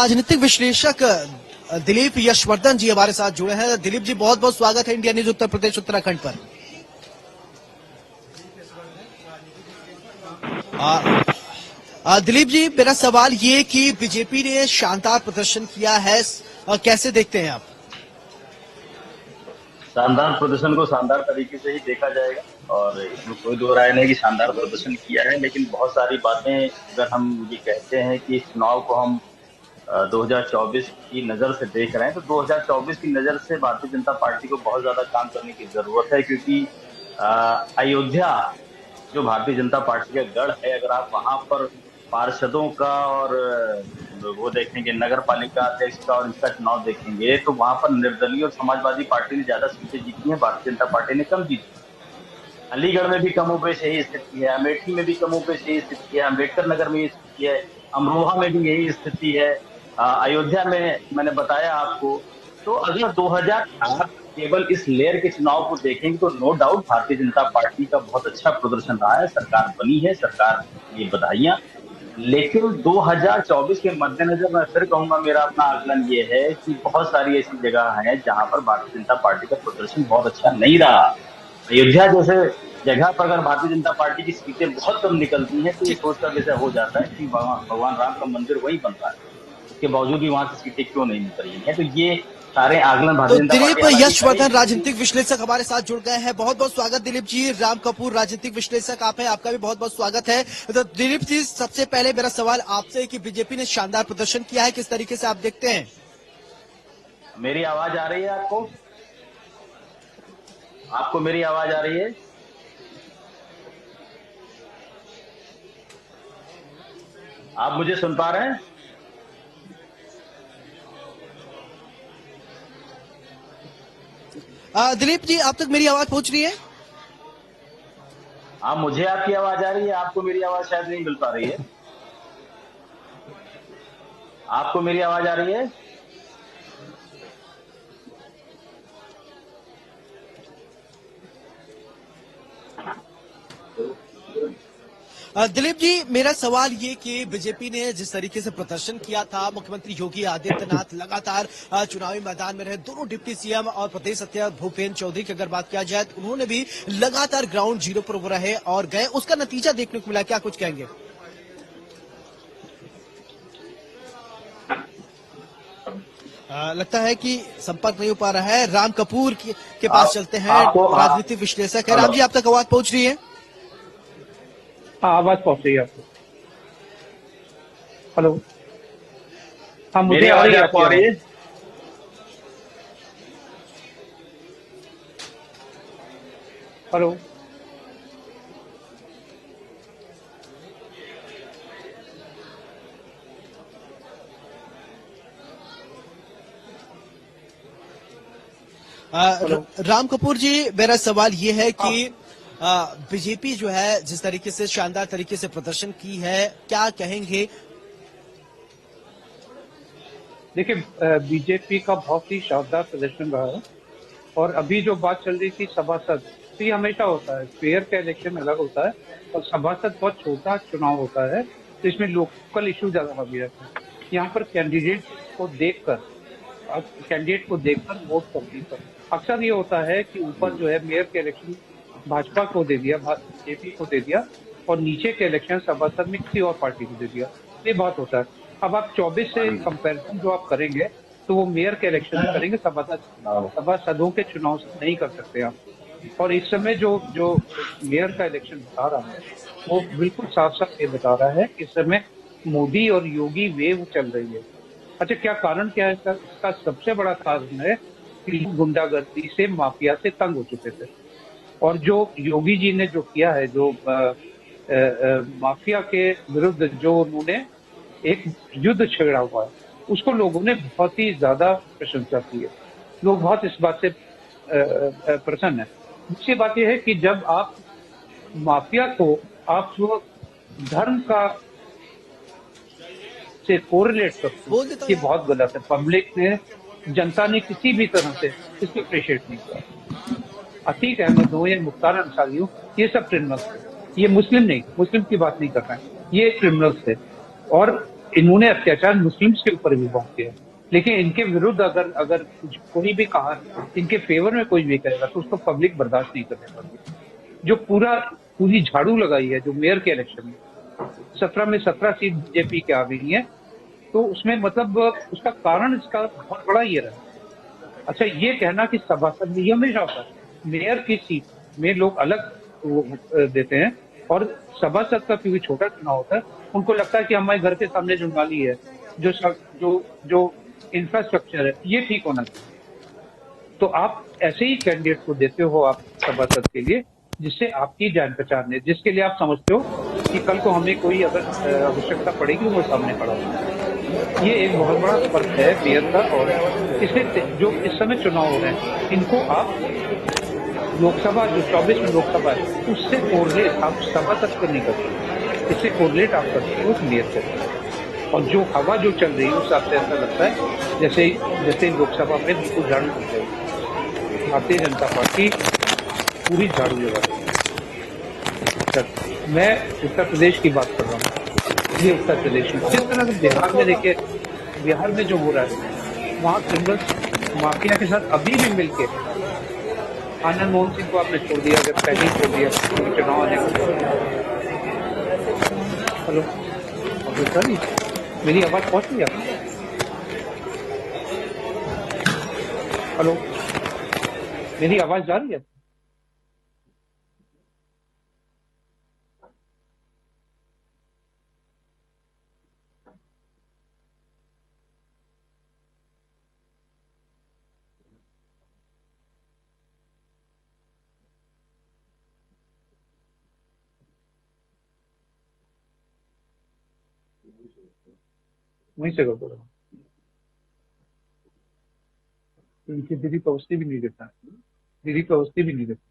राजनीतिक विश्लेषक दिलीप यशवर्धन जी हमारे साथ जुड़े हैं। दिलीप जी, बहुत बहुत स्वागत है इंडिया न्यूज उत्तर प्रदेश उत्तराखंड पर। दिलीप जी, मेरा सवाल ये कि बीजेपी ने शानदार प्रदर्शन किया है, कैसे देखते हैं आप? शानदार प्रदर्शन को शानदार तरीके से ही देखा जाएगा और इसमें कोई दो राय नहीं कि शानदार प्रदर्शन किया है। लेकिन बहुत सारी बातें अगर हम ये कहते हैं कि इस चुनाव को हम 2024 की नजर से देख रहे हैं तो 2024 की नजर से भारतीय जनता पार्टी को बहुत ज्यादा काम करने की जरूरत है, क्योंकि अयोध्या जो भारतीय जनता पार्टी का गढ़ है, अगर आप वहां पर पार्षदों का और वो देखेंगे, नगर पालिका अध्यक्ष का और इसका चुनाव देखेंगे, तो वहां पर निर्दलीय और समाजवादी पार्टी ने ज्यादा सीटें जीती हैं, भारतीय जनता पार्टी ने कम जीती। अलीगढ़ में भी कमोबेश यही स्थिति है, अमेठी में भी कमोबेश यही स्थिति है, अम्बेडकर नगर में यही स्थिति है, अमरोहा में भी यही स्थिति है, अयोध्या में मैंने बताया आपको। तो अगर 2008 केवल इस लेयर के चुनाव को देखेंगे तो no doubt Bharatiya Janata party का बहुत अच्छा प्रदर्शन रहा है, सरकार बनी है, सरकार की बधाइयां। लेकिन 2024 के मद्देनजर मैं फिर कहूंगा, मेरा अपना आकलन ये है कि बहुत सारी ऐसी जगह हैं जहां पर भारतीय जनता पार्टी का प्रदर्शन बहुत अच्छा नहीं रहा। अयोध्या जैसे जगह पर अगर भारतीय जनता पार्टी की सीटें बहुत कम निकलती हैं तो ये सोचकर जैसा हो जाता है कि भगवान राम का मंदिर वहीं बन रहा है, उसके बावजूद भी वहां से सीटें क्यों नहीं निकल रही है। तो ये सारे आकलन तो भारतीय जनता दिलीप पार्टी हालांकि यशवर्धन करेगी। राजनीतिक विश्लेषक हमारे साथ जुड़ गए हैं। बहुत बहुत स्वागत दिलीप जी। राम कपूर राजनीतिक विश्लेषक आप हैं, आपका भी बहुत बहुत स्वागत है। तो दिलीप जी, सबसे पहले मेरा सवाल आपसे कि बीजेपी ने शानदार प्रदर्शन किया है, किस तरीके से आप देखते हैं? मेरी आवाज आ रही है आपको? आपको मेरी आवाज आ रही है? आप मुझे सुन पा रहे हैं? दिलीप जी, आप तक मेरी आवाज पहुंच रही है? हाँ, मुझे आपकी आवाज आ रही है, आपको मेरी आवाज शायद नहीं मिल पा रही है। आपको मेरी आवाज आ रही है? दिलीप जी, मेरा सवाल ये कि बीजेपी ने जिस तरीके से प्रदर्शन किया था, मुख्यमंत्री योगी आदित्यनाथ लगातार चुनावी मैदान में रहे, दोनों डिप्टी सीएम और प्रदेश अध्यक्ष भूपेन्द्र चौधरी की अगर बात किया जाए तो उन्होंने भी लगातार ग्राउंड जीरो पर रहे और गए, उसका नतीजा देखने को मिला, क्या कुछ कहेंगे? लगता है कि संपर्क नहीं हो पा रहा है। राम कपूर के पास चलते हैं, राजनीतिक विश्लेषक है। राम जी, आप तक आवाज पहुंच रही है? हाँ, आवाज पहुंच रही है आपको? हेलो, हाँ मुझे आ रही है। आपको आ रही है? हेलो, राम कपूर जी, मेरा सवाल ये है कि बीजेपी जो है जिस तरीके से शानदार तरीके से प्रदर्शन की है, क्या कहेंगे? देखिए, बीजेपी का बहुत ही शानदार प्रदर्शन रहा है। और अभी जो बात चल रही थी सभासद, तो ये हमेशा होता है, मेयर का इलेक्शन अलग होता है और सभासद बहुत छोटा चुनाव होता है, तो इसमें लोकल इशू ज्यादा हावी रहता है। यहाँ पर कैंडिडेट को देखकर वोट करने पर अक्सर ये होता है कि ऊपर जो है मेयर के इलेक्शन भाजपा को दे दिया, बीजेपी को दे दिया, और नीचे के इलेक्शन सभासद में किसी और पार्टी को दे दिया। ये बात होता है। अब आप 24 से कंपैरिजन जो आप करेंगे तो वो मेयर के इलेक्शन में करेंगे, सभासदों के चुनाव से नहीं कर सकते आप। और इस समय जो मेयर का इलेक्शन बता रहा है वो बिल्कुल साफ साफ ये बता रहा है कि इस समय मोदी और योगी वेव चल रही है। अच्छा, क्या कारण क्या है इसका? इसका सबसे बड़ा कारण है कि गुंडागर्दी से, माफिया से तंग हो चुके थे, और जो योगी जी ने जो किया है, जो माफिया के विरुद्ध जो उन्होंने एक युद्ध छेड़ा हुआ है, उसको लोगों ने बहुत ही ज्यादा प्रशंसा की है। लोग बहुत इस बात से प्रसन्न है। दूसरी बात यह है कि जब आप माफिया को आप जो धर्म का से कोरिलेट करते हो, ये बहुत गलत है। पब्लिक ने, जनता ने किसी भी तरह से इसको अप्रिशिएट नहीं किया। अतीक अहमद हो या मुख्तार अंसारी हो, ये सब क्रिमिनल्स थे। ये मुस्लिम नहीं, मुस्लिम की बात नहीं कर रहे हैं, ये क्रिमिनल्स थे। और इन्होंने अत्याचार मुस्लिम्स के ऊपर भी बहुत किया, लेकिन इनके विरुद्ध अगर अगर कोई भी कहा, इनके फेवर में कोई भी करेगा तो उसको पब्लिक बर्दाश्त नहीं करने वाली। जो पूरी झाड़ू लगाई है जो मेयर के इलेक्शन में, 17 में 17 सीट बीजेपी के आ गई है, तो उसमें मतलब उसका कारण इसका बहुत बड़ा ये रहा। अच्छा, ये कहना कि सभासद में, ये हमेशा होता है मेयर की सीट में लोग अलग देते हैं, और सभासद का क्योंकि छोटा चुनाव होता है, उनको लगता है कि हमारे घर के सामने जो नाली है, जो इंफ्रास्ट्रक्चर है, ये ठीक होना चाहिए। तो आप ऐसे ही कैंडिडेट को देते हो आप सभासद के लिए, जिससे आपकी जान पहचान है, जिसके लिए आप समझते हो कि कल को हमें कोई अगर आवश्यकता पड़ेगी वो सामने खड़ा होगा। ये एक बहुत बड़ा फर्क है मेयर का। और इसलिए जो इस समय चुनाव हो रहे हैं, इनको आप लोकसभा, जो 24 में लोकसभा है, उससे कोरिलेट आप सभासद को नहीं करते, इससे कोरिलेट आप करते हो मेयर से। और जो हवा जो चल रही है उस हिसाब से ऐसा लगता है जैसे लोकसभा में बिल्कुल झाड़ू लग जाएगी। भारतीय जनता पार्टी पूरी झाड़ू लगा रही है। मैं उत्तर प्रदेश की बात कर रहा हूँ। ये उत्तर प्रदेश में जिस तरह से बिहार में देखिए, बिहार में जो हो रहा है, वहाँ क्रिमिनल माफिया के साथ अभी भी मिलके आनंद मोहन सिंह को आपने छोड़ दिया, जब पहले ही छोड़ दिया चुनाव आने को। हेलो सर, मेरी आवाज पहुंच रही है? हेलो, मेरी आवाज जा रही है? वहीं से कर दो। इनकी दीदी पहुंचती भी नहीं देता, दीदी पहुंचती भी नहीं देता।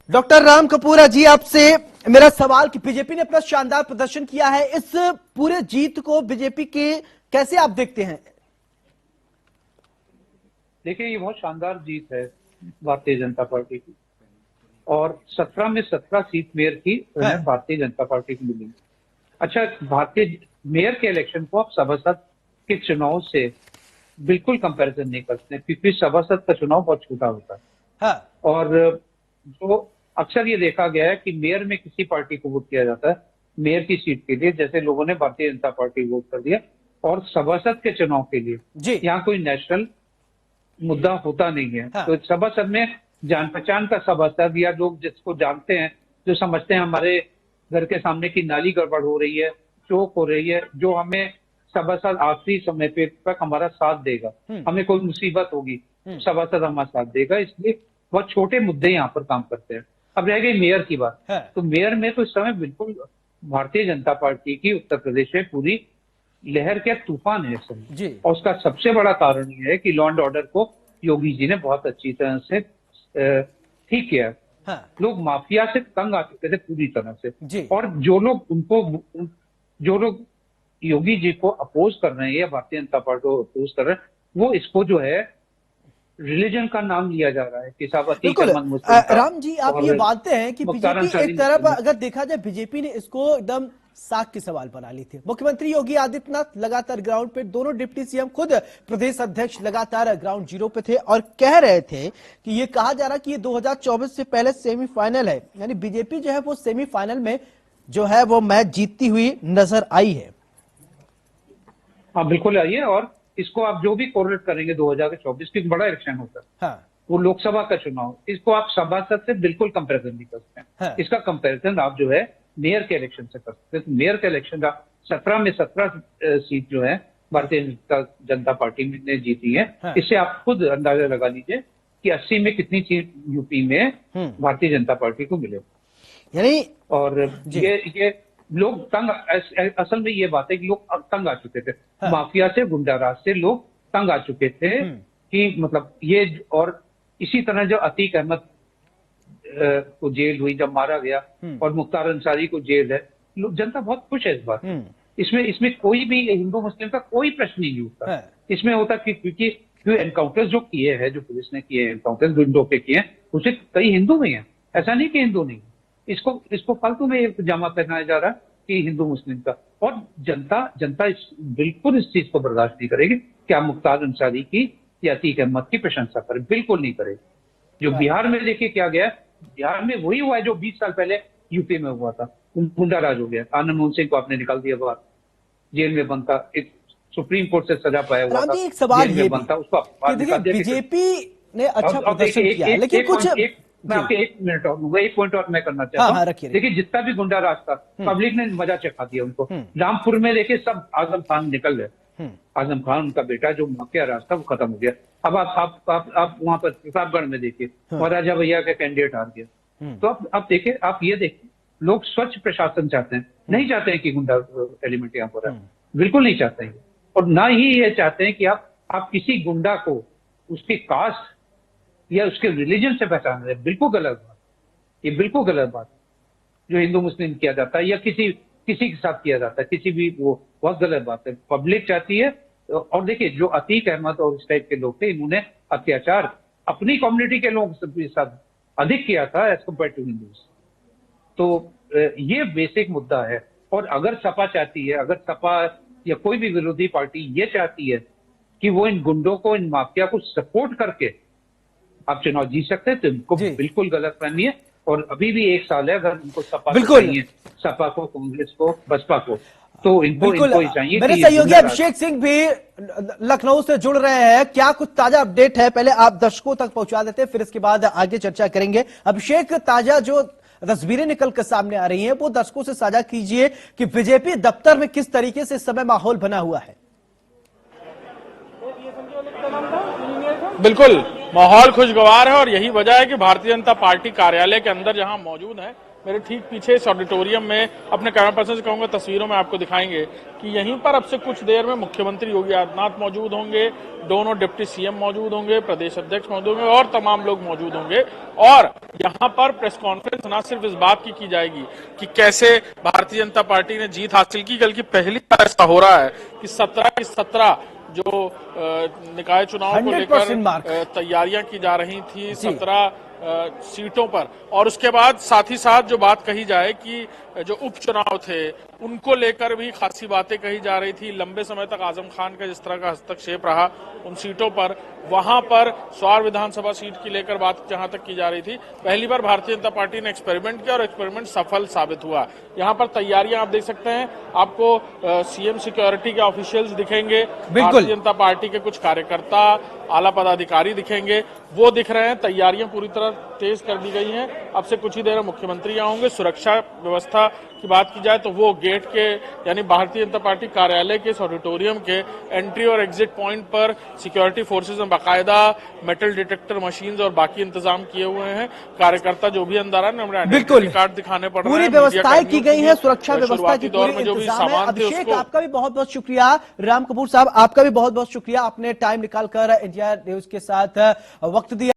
डॉक्टर राम कपूर जी, आपसे मेरा सवाल कि बीजेपी ने अपना शानदार प्रदर्शन किया है, इस पूरे जीत को बीजेपी के कैसे आप देखते हैं? देखिए, ये बहुत शानदार जीत है भारतीय जनता पार्टी की, और 17 में 17 सीट मेयर की भारतीय जनता पार्टी को मिली। अच्छा, भारतीय मेयर के इलेक्शन को आप सभासद के चुनाव से बिल्कुल कंपैरिजन नहीं करते, क्योंकि सभासद का चुनाव बहुत छोटा होता है। हाँ। और जो अक्सर ये देखा गया है कि मेयर में किसी पार्टी को वोट किया जाता है मेयर की सीट के लिए, जैसे लोगों ने भारतीय जनता पार्टी वोट कर दिया, और सभासद के चुनाव के लिए यहाँ कोई नेशनल मुद्दा होता नहीं है। हाँ। तो सभासद में जान पहचान का सभासद, या लोग जिसको जानते हैं, जो समझते हैं हमारे घर के सामने की नाली गड़बड़ हो रही है, चौक हो रही है, जो हमें सभासद आखिरी समय पे तक हमारा साथ देगा, हमें कोई मुसीबत होगी सभासद हमारा साथ देगा, इसलिए बहुत छोटे मुद्दे यहाँ पर काम करते हैं। अब रह गई मेयर की बात। हाँ। तो मेयर में तो इस समय बिल्कुल भारतीय जनता पार्टी की उत्तर प्रदेश में पूरी लहर के तूफान है इस समय, और उसका सबसे बड़ा कारण ये है कि लॉ एंड ऑर्डर को योगी जी ने बहुत अच्छी तरह से ठीक किया। हाँ। लोग माफिया से तंग आ चुके थे पूरी तरह से, और जो लोग योगी जी को अपोज कर रहे हैं या भारतीय जनता पार्टी को अपोज कर रहे हैं, वो इसको जो है रिलीजन का नाम लिया जा रहा है कि राम जी, आप ये मानते हैं कि बीजेपी एक तरफ अगर देखा जाए, बीजेपी ने इसको एकदम साख की सवाल बना ली थी। मुख्यमंत्री योगी आदित्यनाथ लगातार ग्राउंड पे, दोनों डिप्टी सीएम, खुद प्रदेश अध्यक्ष लगातार ग्राउंड जीरो पे थे और कह रहे थे कि ये कहा जा रहा कि ये 2024 से पहले सेमीफाइनल है, यानी बीजेपी जो है वो सेमीफाइनल में जो है वो मैच जीतती हुई नजर आई है। हाँ, बिल्कुल आई है, और इसको आप जो भी कोरिलेट करेंगे 2024 की बड़ा इलेक्शन होता है। हाँ। वो लोकसभा का चुनाव, इसको आप सभासद से बिल्कुल कंपैरिजन नहीं कर सकते। हाँ। इसका कंपैरिजन आप जो है मेयर के इलेक्शन से कर सकते हैं। मेयर के इलेक्शन का 17 में 17 सीट जो है भारतीय जनता पार्टी ने जीती है। हाँ। इससे आप खुद अंदाजा लगा लीजिए कि 80 में कितनी सीट यूपी में भारतीय जनता पार्टी को मिले, यानी। और ये लोग तंग, असल में ये बात है कि लोग तंग आ चुके थे। हाँ। माफिया से, गुंडाराज से लोग तंग आ चुके थे कि मतलब ये, और इसी तरह जो अतीक अहमद को जेल हुई जब मारा गया और मुख्तार अंसारी को जेल है, जनता बहुत खुश है इस बार। इसमें कोई भी हिंदू मुस्लिम का कोई प्रश्न नहीं उठता। इसमें होता कि क्योंकि जो एनकाउंटर्स जो किए हैं, जो पुलिस ने किए एनकाउंटर्स गुंडों के किए, उसे कई हिंदू में है, ऐसा नहीं कि हिंदू नहीं। इसको फालतू में एक जामा पहनाया जा रहा है कि हिंदू मुस्लिम का, और जनता बिल्कुल इस चीज को बर्दाश्त नहीं करेगी कि आप मुख्तार अंसारी की या अतीक अहमद की प्रशंसा करें, बिल्कुल नहीं करेगी। जो बिहार में देखिए क्या गया, बिहार में वही हुआ है जो 20 साल पहले यूपी में हुआ था, गुंडा राज हो गया। आनंद मोहन सिंह को आपने निकाल दिया बाहर, जेल में बंद था, एक सुप्रीम कोर्ट से सजा पाया हुआ था, एक सवाल ये बंद था, उसको बीजेपी ने अच्छा प्रदर्शन किया है, लेकिन कुछ मैं आपके 1 मिनट और दूंगा, 1 पॉइंट और मैं करना चाहता हूँ। देखिए जितना भी गुंडा राज था, पब्लिक ने मजा चखा दिया उनको। रामपुर में देखिए सब आजम खान निकल गए, आजम खान उनका बेटा जो माफिया राज था वो खत्म हो गया। अब आप वहां पर प्रतापगढ़ में देखिए, महाराजा भैया के कैंडिडेट हार गया। तो अब देखिए, आप ये देखिए, लोग स्वच्छ प्रशासन चाहते हैं, नहीं चाहते हैं कि गुंडा एलिमेंट यहाँ पर है, बिल्कुल नहीं चाहते हैं। और ना ही ये चाहते हैं कि आप किसी गुंडा को उसकी कास्ट या उसके रिलीजन से पहचान रहे, बिल्कुल गलत बात। ये बिल्कुल गलत बात जो हिंदू मुस्लिम किया जाता है या किसी के साथ किया जाता है, किसी भी, वो बहुत गलत बात है। पब्लिक चाहती है। और देखिए जो अतीक अहमद और इस टाइप के लोग थे, इन्होंने अत्याचार अपनी कम्युनिटी के लोगों के साथ अधिक किया था एज कम्पेयर टू हिंदूज। तो ये बेसिक मुद्दा है। और अगर सपा चाहती है, अगर सपा या कोई भी विरोधी पार्टी ये चाहती है कि वो इन गुंडों को, इन माफिया को सपोर्ट करके आप चुनाव जीत सकते हैं, तो इनको बिल्कुल गलत फहमी है। और अभी भी 1 साल है, अगर उनको सपा चाहिए, सपा को, कांग्रेस को, बसपा को, तो इनको चाहिए। मेरे सहयोगी अभिषेक सिंह भी लखनऊ से जुड़ रहे हैं, क्या कुछ ताजा अपडेट है? पहले आप दर्शकों तक पहुंचा देते हैं, फिर इसके बाद आगे चर्चा करेंगे। अभिषेक, ताजा जो तस्वीरें निकल कर सामने आ रही हैं वो दर्शकों से साझा कीजिए कि बीजेपी दफ्तर में किस तरीके से इस समय माहौल बना हुआ है। बिल्कुल माहौल खुशगवार है और यही वजह है कि भारतीय जनता पार्टी कार्यालय के अंदर जहां मौजूद है, मेरे ठीक पीछे इस ऑडिटोरियम में, अपने कैमरा पर्सन से कहूंगा तस्वीरों में आपको दिखाएंगे कि यहीं पर अब से कुछ देर में मुख्यमंत्री योगी आदित्यनाथ मौजूद होंगे, दोनों डिप्टी सीएम मौजूद होंगे, प्रदेश अध्यक्ष मौजूद होंगे और तमाम लोग मौजूद होंगे। और यहाँ पर प्रेस कॉन्फ्रेंस न सिर्फ इस बात की जाएगी कि कैसे भारतीय जनता पार्टी ने जीत हासिल की, बल्कि पहली बार ऐसा हो रहा है कि 17 की 17 जो निकाय चुनाव को लेकर तैयारियां की जा रही थी 17 सीटों पर, और उसके बाद साथ ही साथ जो बात कही जाए कि जो उपचुनाव थे उनको लेकर भी खासी बातें कही जा रही थी। लंबे समय तक आजम खान का जिस तरह का हस्तक्षेप रहा उन सीटों पर, वहां पर स्वार विधानसभा सीट की लेकर बात जहां तक की जा रही थी, पहली बार भारतीय जनता पार्टी ने एक्सपेरिमेंट किया और एक्सपेरिमेंट सफल साबित हुआ। यहाँ पर तैयारियां आप देख सकते हैं, आपको सीएम सिक्योरिटी के ऑफिशियल्स दिखेंगे, भारतीय जनता पार्टी के कुछ कार्यकर्ता, आला पदाधिकारी दिखेंगे, वो दिख रहे हैं। तैयारियां पूरी तरह तेज कर दी गई हैं। अब से कुछ ही देर में मुख्यमंत्री होंगे। सुरक्षा व्यवस्था की बात की जाए तो वो गेट के, यानी भारतीय जनता पार्टी कार्यालय के इस ऑडिटोरियम के एंट्री और एग्जिट पॉइंट पर सिक्योरिटी फोर्सेज में बाकायदा मेटल डिटेक्टर मशीन्स और बाकी इंतजाम किए हुए हैं। कार्यकर्ता जो भी अंदर है, बिल्कुल कार्ड दिखाने पड़ रहे हैं, पूरी व्यवस्थाएं की गई है, सुरक्षा व्यवस्था की पूरी इंतजाम है। अभिषेक, आपका भी बहुत बहुत शुक्रिया। राम कपूर साहब, आपका भी बहुत बहुत शुक्रिया, आपने टाइम निकालकर इंडिया न्यूज के साथ वक्त दिया।